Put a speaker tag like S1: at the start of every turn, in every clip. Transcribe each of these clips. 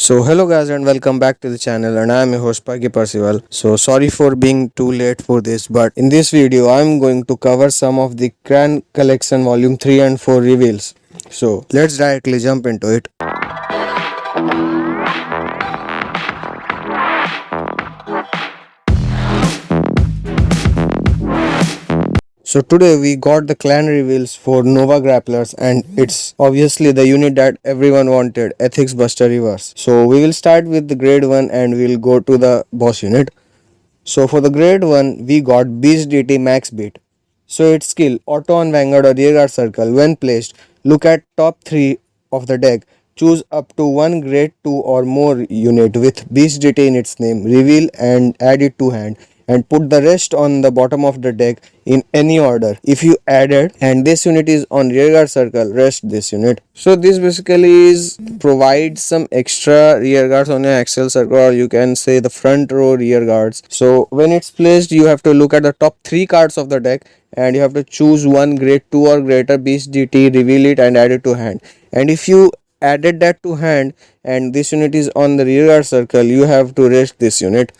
S1: So hello guys and welcome back to the channel, and I am your host Perky Percival. So sorry for being too late for this, but in this video I am going to cover some of the Cran Collection Volume 3 and 4 reveals. So let's directly jump into it. So today we got the clan reveals for Nova Grapplers, and it's obviously the unit that everyone wanted, Ethics Buster Reverse. So we will start with the grade 1 and we'll go to the boss unit. So for the grade 1 we got Beast Deity Max Beat. So its skill auto on Vanguard or Rearguard circle. When placed, look at top 3 of the deck. Choose up to one grade 2 or more unit with Beast Deity in its name, reveal and add it to hand, and put the rest on the bottom of the deck in any order. If you added and this unit is on rearguard circle, rest this unit. So this basically is provides some extra rear guards on your axial circle, or you can say the front row rear guards. So when it's placed, you have to look at the top 3 cards of the deck and you have to choose one grade 2 or greater Beast DT, reveal it and add it to hand. And if you added that to hand and this unit is on the rear guard circle, you have to rest this unit.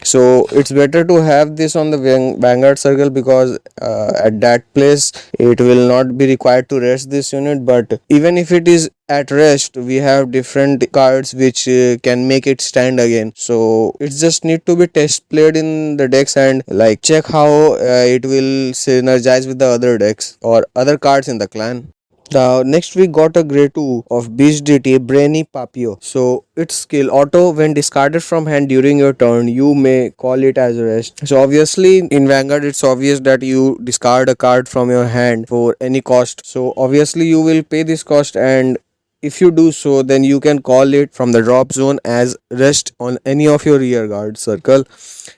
S1: So it's better to have this on the Vanguard circle, because at that place it will not be required to rest this unit. But even if it is at rest, we have different cards which can make it stand again. So it just need to be test played in the decks and like check how it will synergize with the other decks or other cards in the clan. Now next we got a grade 2 of Beast DT Brainy Papio. So its skill auto when discarded from hand during your turn, you may call it as a rest. So obviously in Vanguard it's obvious that you discard a card from your hand for any cost. So obviously you will pay this cost, and if you do so, then you can call it from the drop zone as rest on any of your rear guard circle.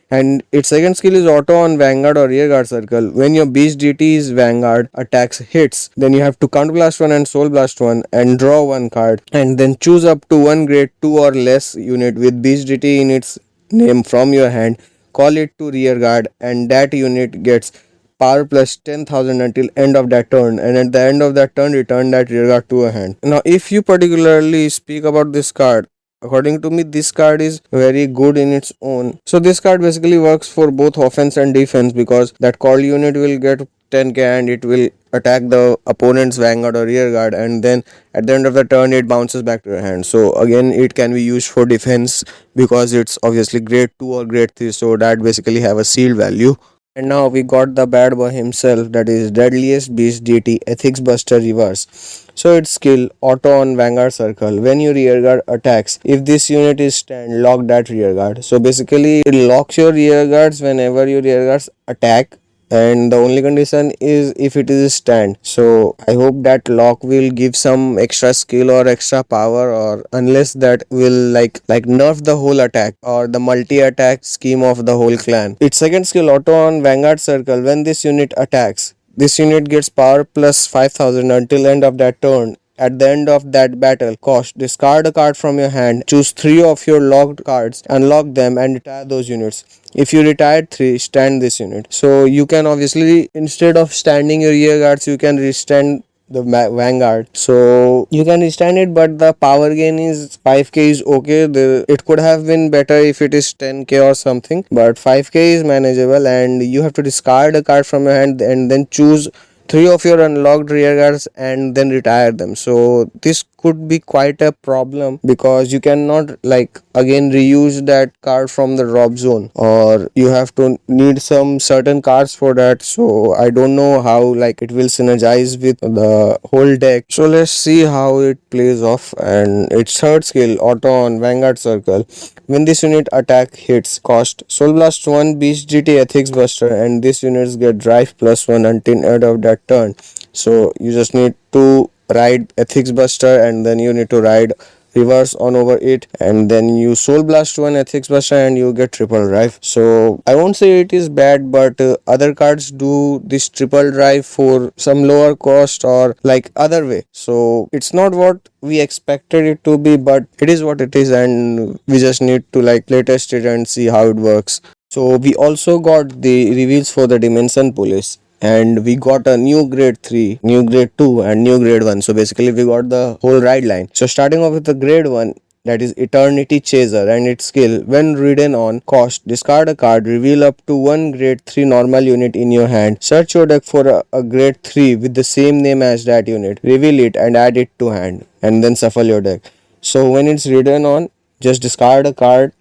S1: And its second skill is auto on Vanguard or rear guard circle. When your Beast DT's Vanguard attacks hits, then you have to Counter Blast 1 and Soul Blast 1 and draw one card, and then choose up to one grade 2 or less unit with Beast DT in its name from your hand, call it to rear guard, and that unit gets power plus 10,000 until end of that turn, and at the end of that turn return that rear guard to a hand. Now if you particularly speak about this card, according to me this card is very good in its own. So this card basically works for both offense and defense, because that call unit will get 10k and it will attack the opponent's Vanguard or rear guard, and then at the end of the turn it bounces back to your hand. So again it can be used for defense because it's obviously grade 2 or grade 3, so that basically have a sealed value. And now we got the bad boy himself, that is Deadliest Beast Deity Ethics Buster Reverse. So its skill auto on Vanguard circle. When your rearguard attacks, if this unit is stand, lock that rearguard. So basically it locks your rearguards whenever your rearguards attack, and the only condition is if it is stand. So I hope that lock will give some extra skill or extra power, or unless that will like nerf the whole attack or the multi attack scheme of the whole clan. Its second skill auto on Vanguard circle. When this unit attacks, this unit gets power plus 5,000 until end of that turn. At the end of that battle cost, discard a card from your hand, choose 3 of your locked cards, unlock them and retire those units. If you retired 3, stand this unit. So you can obviously, instead of standing your rear guards, you can restand the Vanguard. So you can restand it, but the power gain is 5k is okay. It could have been better if it is 10k or something, but 5k is manageable, and you have to discard a card from your hand and then choose 3 of your unlocked rear guards and then retire them. So this could be quite a problem, because you cannot like again reuse that card from the drop zone, or you have to need some certain cards for that. So I don't know how like it will synergize with the whole deck. So let's see how it plays off. And its third skill auto on Vanguard circle. When this unit attack hits, cost Soul Blast 1 Beast GT Ethics Buster, and this units get drive plus 1 until end of that turn. So you just need to ride Ethics Buster, and then you need to ride reverse on over it, and then you Soul Blast 1 Ethics Buster and you get triple drive. So I won't say it is bad, but other cards do this triple drive for some lower cost or like other way. So it's not what we expected it to be, but it is what it is, and we just need to like play test it and see how it works. So we also got the reveals for the Dimension Police, and we got a new grade 3, new grade 2 and new grade 1. So basically we got the whole ride line. So starting off with the grade 1, that is Eternity Chaser, and its skill when ridden on cost, discard a card, reveal up to one grade 3 normal unit in your hand, search your deck for a grade 3 with the same name as that unit, reveal it and add it to hand, and then shuffle your deck. So when it's ridden on, just discard a card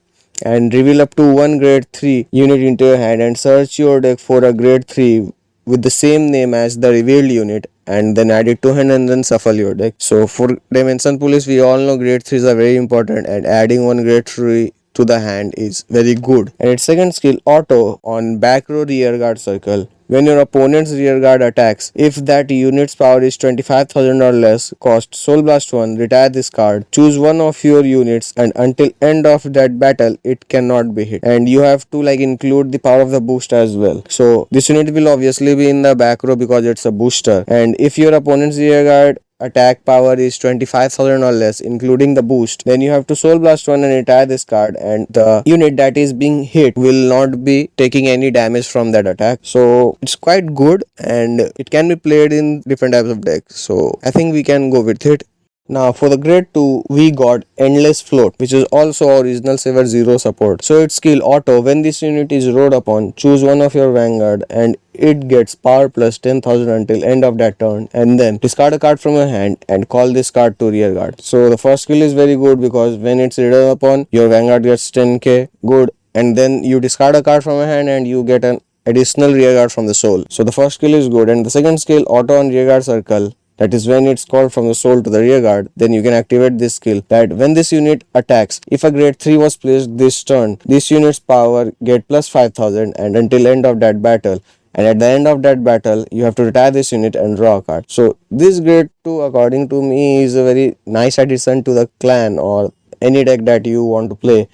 S1: and reveal up to one grade 3 unit into your hand and search your deck for a grade 3 with the same name as the revealed unit, and then add it to hand and then shuffle your deck. So for Dimension Police, we all know grade 3s are very important, and adding one grade 3 to the hand is very good. And its second skill, Auto, on back row rear guard circle. When your opponent's rearguard attacks, if that unit's power is 25,000 or less, cost Soul Blast 1, retire this card, choose one of your units, and until end of that battle, it cannot be hit. And you have to include the power of the boost as well. So this unit will obviously be in the back row because it's a booster. And if your opponent's rearguard attack power is 25,000 or less, including the boost, then you have to Soul Blast 1 and retire this card, and the unit that is being hit will not be taking any damage from that attack. So it's quite good, and it can be played in different types of decks. So I think we can go with it. Now for the grade 2, we got Endless Float, which is also original Saver 0 support. So its skill, Auto, when this unit is rode upon, choose one of your Vanguard and it gets power plus 10,000 until end of that turn, and then discard a card from your hand and call this card to rear guard. So the first skill is very good because when it's ridden upon, your Vanguard gets 10k, good, and then you discard a card from your hand and you get an additional rear guard from the soul. So the first skill is good, and the second skill, Auto on rear guard circle, that is when it's called from the soul to the rear guard, then you can activate this skill that when this unit attacks, if a grade 3 was placed this turn, this unit's power get plus 5000 and until end of that battle, and at the end of that battle you have to retire this unit and draw a card. So this grade 2 according to me is a very nice addition to the clan or any deck that you want to play,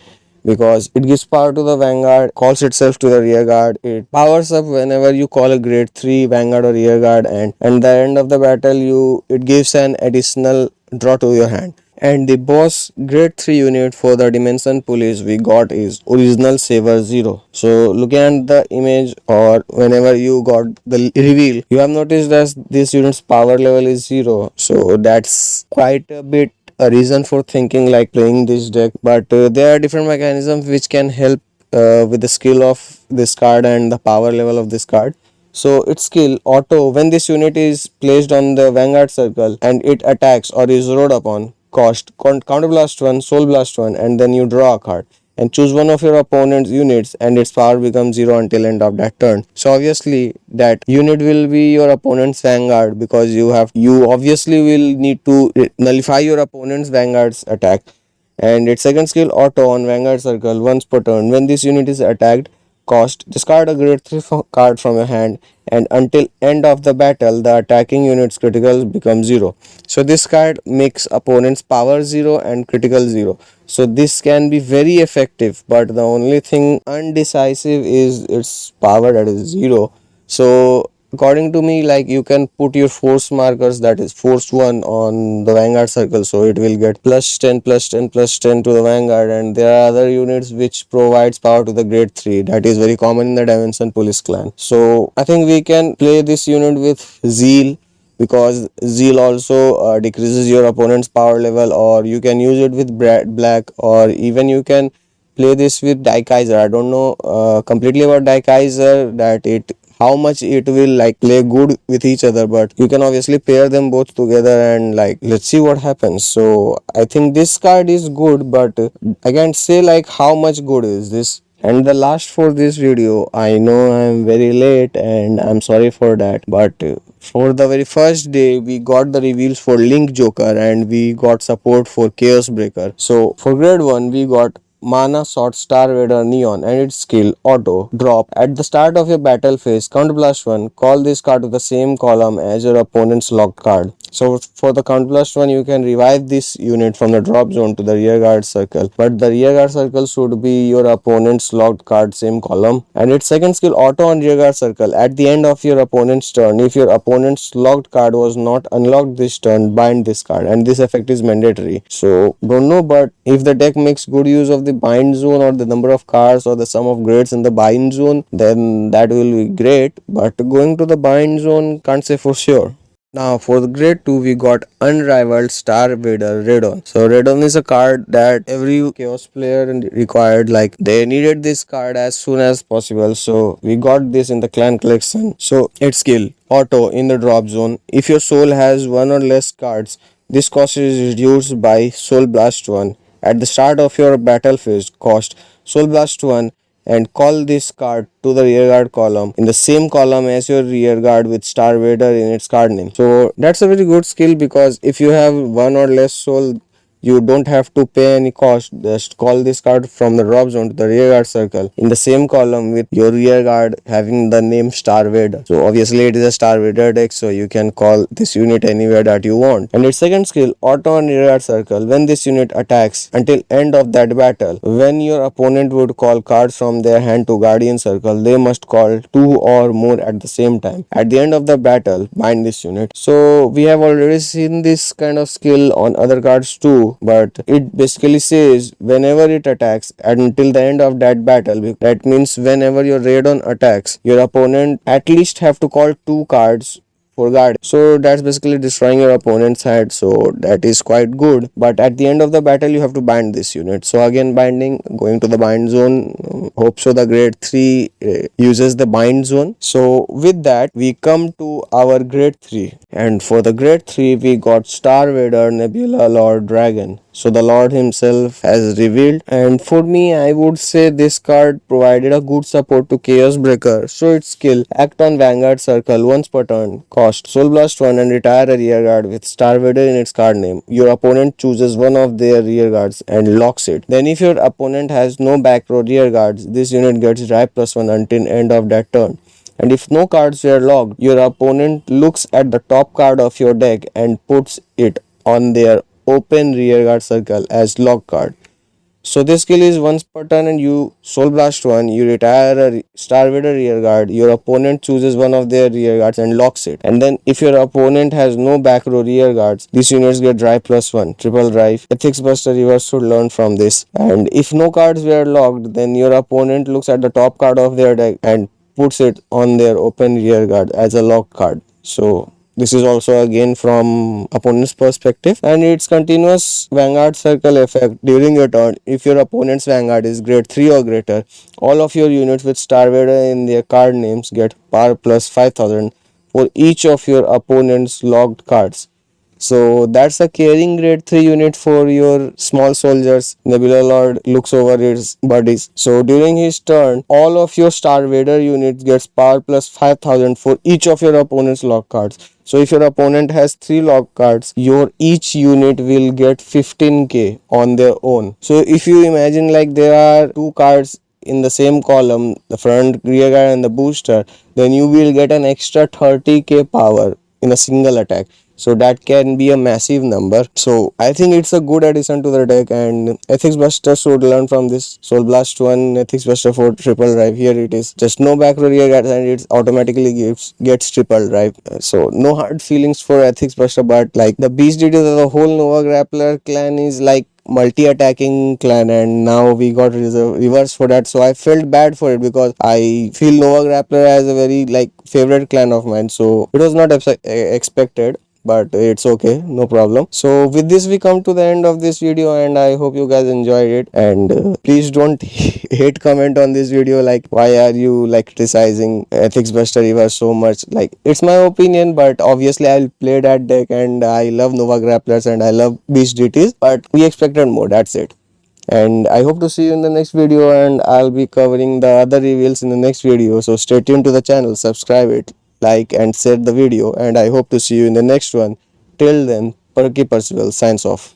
S1: because it gives power to the Vanguard, calls itself to the rear guard, it powers up whenever you call a grade 3 Vanguard or rear guard, and at the end of the battle it gives an additional draw to your hand. And the boss grade 3 unit for the Dimension Police we got is Original Saver 0. So looking at the image or whenever you got the reveal, you have noticed that this unit's power level is 0. So that's quite a bit a reason for thinking like playing this deck, but there are different mechanisms which can help with the skill of this card and the power level of this card. So its skill, Auto, when this unit is placed on the Vanguard circle and it attacks or is rode upon, cost Counter Blast 1, Soul Blast 1, and then you draw a card and choose one of your opponent's units and its power becomes 0 until end of that turn. So obviously that unit will be your opponent's Vanguard, because you obviously will need to nullify your opponent's Vanguard's attack. And its second skill, Auto on Vanguard circle, once per turn, when this unit is attacked, cost discard a grade 3 card from your hand, and until end of the battle the attacking unit's critical becomes 0. So this card makes opponent's power 0 and critical 0. So this can be very effective, but the only thing undecisive is its power, that is 0. So according to me, you can put your force markers, that is force 1 on the Vanguard circle, so it will get plus 10 plus 10 plus 10 to the Vanguard, and there are other units which provides power to the grade 3, that is very common in the Dimension Police clan. So I think we can play this unit with Zeal, because Zeal also decreases your opponent's power level, or you can use it with black, or even you can play this with Die Kaiser. I don't know completely about Die Kaiser, that how much it will play good with each other, but you can obviously pair them both together and let's see what happens. So I think this card is good, but I can't say how much good is this. And the last for this video, I know I'm very late and I'm sorry for that, but for the very first day we got the reveals for Link Joker and we got support for Chaos Breaker. So for grade 1 we got Mana Sword Star-vader Neon, and its skill, Auto, drop. At the start of your battle phase, Counter Blast 1, call this card to the same column as your opponent's locked card. So for the Counter Blast 1, you can revive this unit from the drop zone to the rear guard circle, but the rear guard circle should be your opponent's locked card same column. And its second skill, Auto on rear guard circle. At the end of your opponent's turn, if your opponent's locked card was not unlocked this turn, bind this card, and this effect is mandatory. So don't know, but if the deck makes good use of the bind zone or the number of cards or the sum of grades in the bind zone, then that will be great, but going to the bind zone, can't say for sure. Now for the grade 2 we got Unrivaled Star-vader Radon. So Radon is a card that every chaos player required, like they needed this card as soon as possible, so we got this in the clan collection. So its skill auto in the drop zone. If your soul has one or less cards, this cost is reduced by Soul Blast 1. At the start of your battle phase, cost Soul Blast 1 and call this card to the rearguard column in the same column as your rearguard with Star-vader in its card name. So that's a very good skill, because if you have one or less soul, you don't have to pay any cost. Just call this card from the drop zone to the rearguard circle in the same column with your rearguard having the name Star-vader. So obviously it is a Star-vader deck, so you can call this unit anywhere that you want. And its second skill, auto on rearguard circle. When this unit attacks until end of that battle, when your opponent would call cards from their hand to guardian circle, they must call two or more at the same time. At the end of the battle, bind this unit. So we have already seen this kind of skill on other cards too, but it basically says whenever it attacks until the end of that battle, that means whenever your Radon attacks, your opponent at least have to call two cards for guard. So that's basically destroying your opponent's head, so that is quite good. But at the end of the battle you have to bind this unit. So again, binding, going to the bind zone. Hope so the grade 3 uses the bind zone. So with that we come to our grade 3, and for the grade 3 we got Star-vader Nebula Lord Dragon. So the Lord himself has revealed, and for me I would say this card provided a good support to Chaos Breaker. So its skill, act on Vanguard circle once per turn, cost Soul Blast 1 and retire a rearguard with Star-vader in its card name. Your opponent chooses one of their rearguards and locks it. Then if your opponent has no back row rearguards, this unit gets drive +1 until end of that turn. And if no cards were locked, your opponent looks at the top card of your deck and puts it on their open rearguard circle as lock card. So this skill is once per turn, and you Soul Blast 1, you retire a Star-vader rearguard, your opponent chooses one of their rearguards and locks it. And then if your opponent has no back row rearguards, these units get drive +1, triple drive. Ethics Buster Reverse should learn from this. And if no cards were locked, then your opponent looks at the top card of their deck and puts it on their open rearguard as a lock card. So this is also again from opponent's perspective, and its continuous Vanguard circle effect during your turn. If your opponent's Vanguard is grade 3 or greater, all of your units with Star-vader in their card names get power plus 5000 for each of your opponent's locked cards. So that's a caring grade 3 unit for your small soldiers. Nebula Lord looks over his buddies. So during his turn, all of your Star-vader units gets power plus 5000 for each of your opponent's lock cards. So if your opponent has 3 lock cards, your each unit will get 15k on their own. So if you imagine, like, there are 2 cards in the same column, the front rear guard and the booster, then you will get an extra 30k power in a single attack. So that can be a massive number. So I think it's a good addition to the deck, and Ethics Buster should learn from this. Soul Blast 1, Ethics Buster for triple drive. Here it is. Just no back row rear guard and it automatically gets triple drive. So no hard feelings for Ethics Buster, but like the beast details of the whole Nova Grappler clan is like multi-attacking clan, and now we got reverse for that. So I felt bad for it, because I feel Nova Grappler as a very like favorite clan of mine. So it was not expected, but it's okay, no problem. So with this we come to the end of this video, and I hope you guys enjoyed it. And please don't hate comment on this video, like why are you like criticizing Ethics Buster Reverse so much. Like, it's my opinion, but obviously I'll play that deck, and I love Nova Grapplers and I love Beast DTs, but we expected more, that's it. And I hope to see you in the next video, and I'll be covering the other reveals in the next video. So stay tuned to the channel, subscribe it, like and share the video, and I hope to see you in the next one. Till then, Perky Percival signs off.